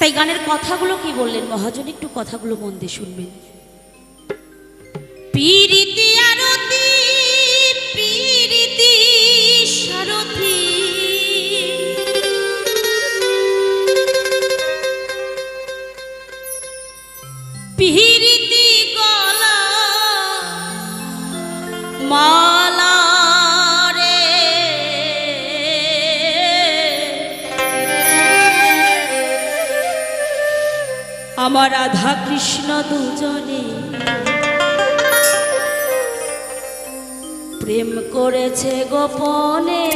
তাই গানের কথাগুলো কি বললেন মহাজন, একটু কথাগুলো মন দিয়ে শুনবেন। পীরিতি আরতি পীরিতি সারথি, পীরিতি গলা মালা রে, আমার রাধা কৃষ্ণ দুজনে প্রেম করেছে গোপনে,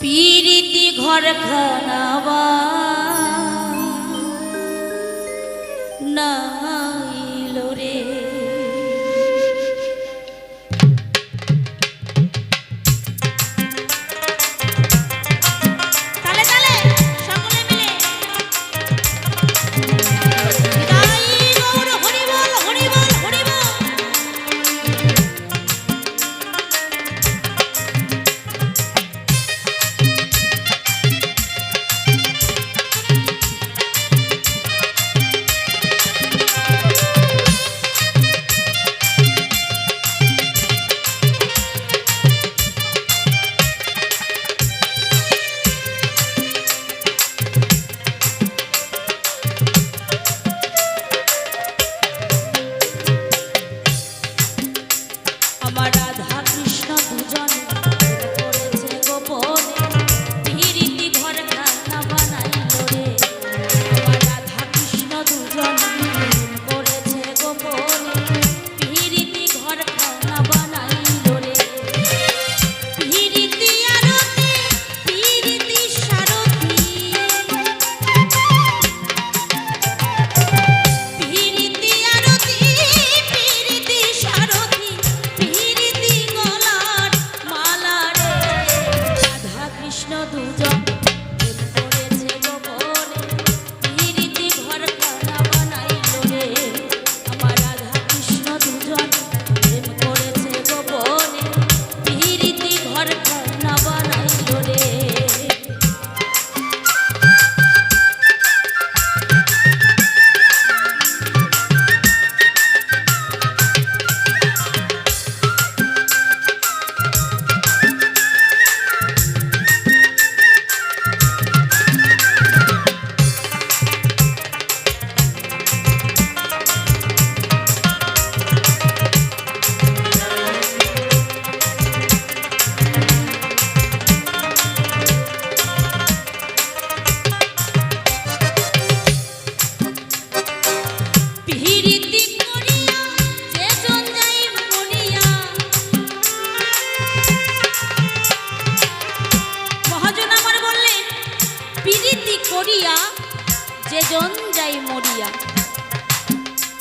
পীরিতি ঘর খানাবা নাইল রে।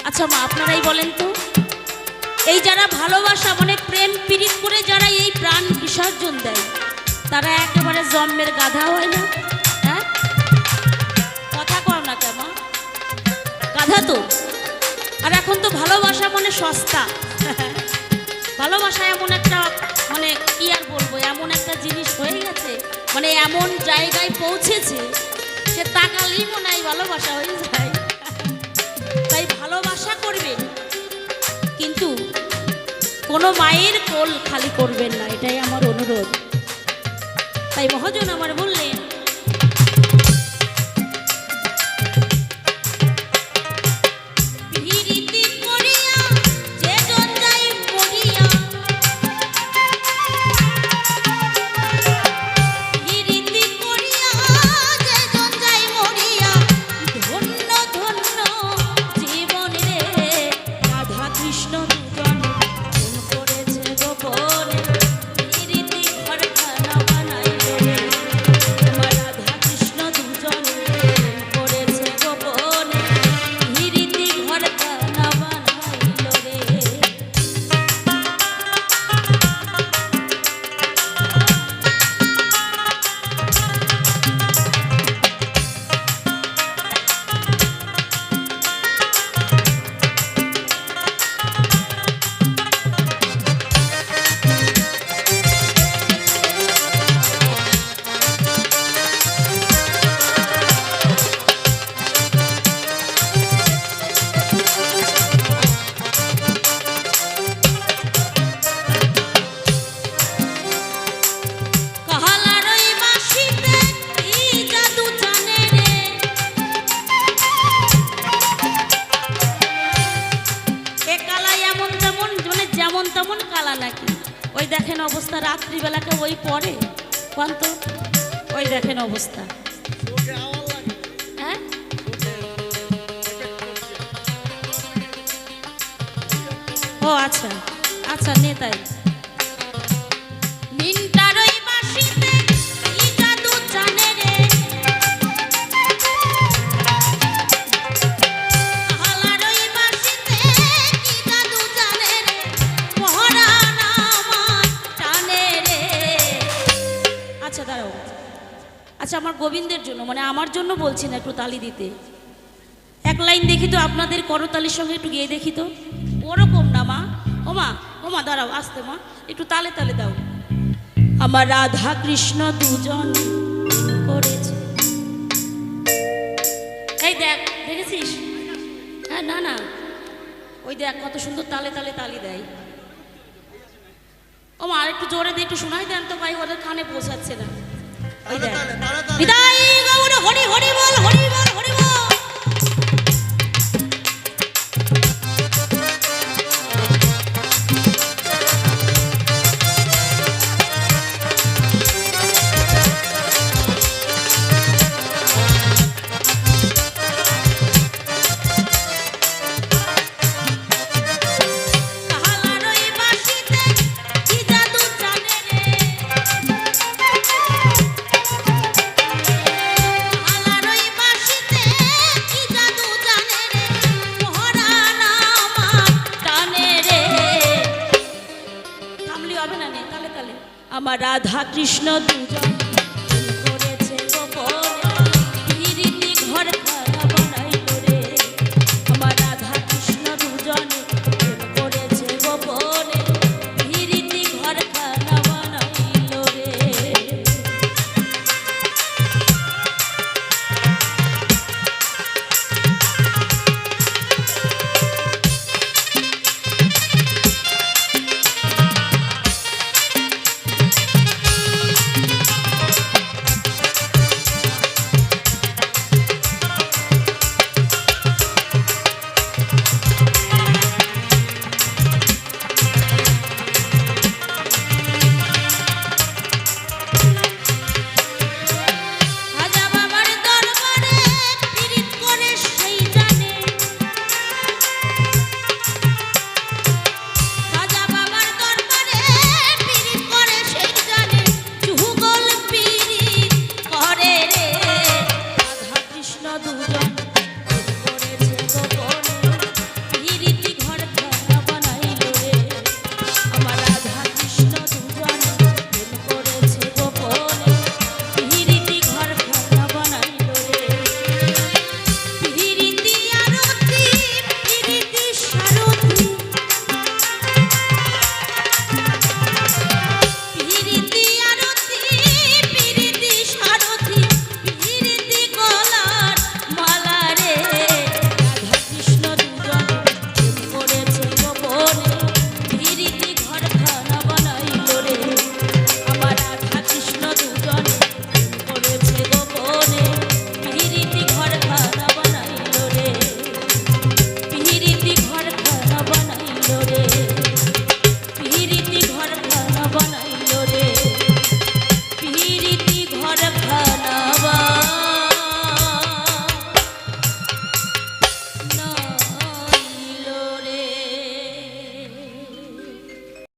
আচ্ছা মা, আপনারাই বলেন তো, এই যারা ভালোবাসা মানে প্রেম পীড়িত করে যারা এই প্রাণ বিসর্জন দেয়, তারা একেবারে জন্মের গাধা হয় না? হ্যাঁ, কথা কও না কেমন, গাধা তো। আর এখন তো ভালোবাসা মানে সস্তা, ভালোবাসা এমন একটা মানে কি আর বলবো, এমন একটা জিনিস হয়ে গেছে, মানে এমন জায়গায় পৌঁছেছে যে তাকালেই মনে হয় ভালোবাসা হয়ে যায়। তাই ভালোবাসা করবেন, কিন্তু কোনো মায়ের কোল খালি করবেন না, এটাই আমার অনুরোধ। তাই মহাজন আমার বললেন, কোন তো ওই দেখেন অবস্থা। হ্যাঁ ও আচ্ছা আচ্ছা নেতাই মিনটার ওই বাঁশিতে কি জাদু জানে রে, হালার ওই বাঁশিতে কি জাদু জানে রে, পরাণ আমার টানে রে। আচ্ছা দাঁড়াও, আচ্ছা আমার গোবিন্দের জন্য মানে আমার জন্য বলছি না, একটু তালি দিতে। এক লাইন দেখি তো আপনাদের করতালির সঙ্গে একটু গিয়ে দেখি তো। ওরকম না মা, ও মা দাঁড়াও আসতে মা, একটু তালে তালে দাও। আমার রাধা কৃষ্ণ দুজন করেছে, এই দেখ দেখেছিস? হ্যাঁ না না ওই দেখ কত সুন্দর তালে তালে তালি দেয়। ও মা আর একটু জোরে দিয়ে একটু শোনাই দেন তো ভাই, ওদের কানে পৌঁছাচ্ছে না। ওই দেখ বিদায় গৌর হরি হরি বল হরি বল হরি বল। আমার রাধা কৃষ্ণ